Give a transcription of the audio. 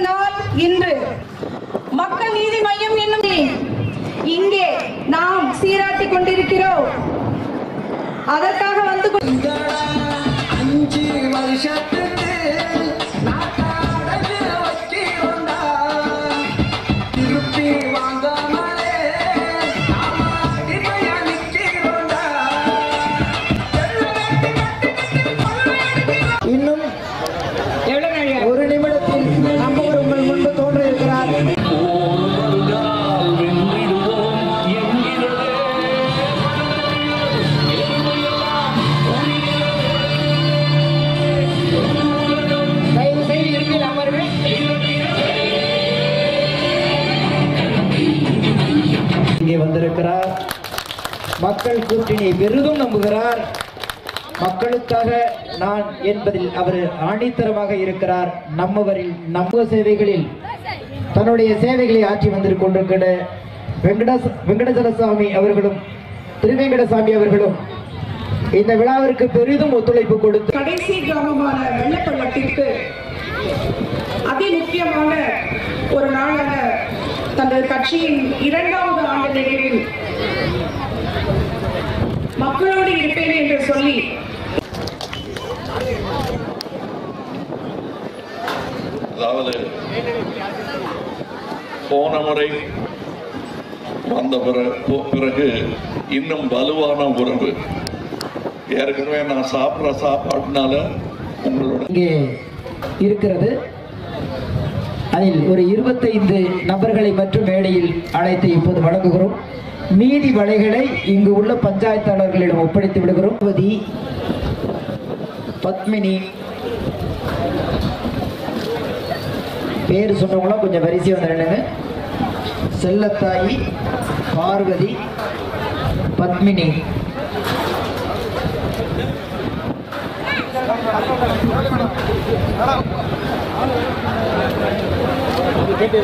நாள் இன்று. மக்கள் நீதி மையம் என்னும் இங்கே நாம் சீராட்டி கொண்டிருக்கிறோம். அதற்காக வந்து 5 வருஷத்துக்கு திருப்பி வாங்காமலே இன்னும் ஒரு நிமிடத்தில் நம்மவர் உங்கள் முன்பு தோன்ற இருக்கிறார். இங்கே வந்திருக்கிறார். மக்கள் கூட்டணி பெரிதும் நம்புகிறார். மக்களுக்காக நான் என்பதில் அவர் ஆணித்தரமாக இருக்கிறார். நம்மவரில் நம்ம சேவைகளில் தன்னுடைய சேவைகளை ஆற்றி வந்து கொண்டிருக்கிற வெங்கடசலசாமி அவர்களும் திருவேங்கடசாமி அவர்களும் இந்த விழாவிற்கு பெரிதும் ஒத்துழைப்பு கொடுத்து கடைசி கிராமமான வெள்ளப்பள்ளத்திற்கு அதி முக்கியமான ஒரு நாளான தனது கட்சியின் 2வது ஆண்டு நிறைவில் மக்களோடு இருப்பேன் என்று சொல்லி அதாவது போன முறை வந்த பிறகு இன்னும் வலுவான உறவு. ஏற்கனவே நான் சாப்பிட்ற சாப்பாடுனால உங்களோட இங்கே இருக்கிறது. அதில் ஒரு 25 நபர்களை மற்றும் மேடையில் அழைத்து இப்போது வழங்குகிறோம். மீதி வலைகளை இங்கு உள்ள பஞ்சாயத்தாளர்களிடம் ஒப்படைத்து விடுகிறோம். பத்மினி பேர் சொன்னவங்களாம் கொஞ்சம் வரிசை வந்துடுங்க. செல்லத்தாயி, பார்வதி, பத்மினி. கேட்டு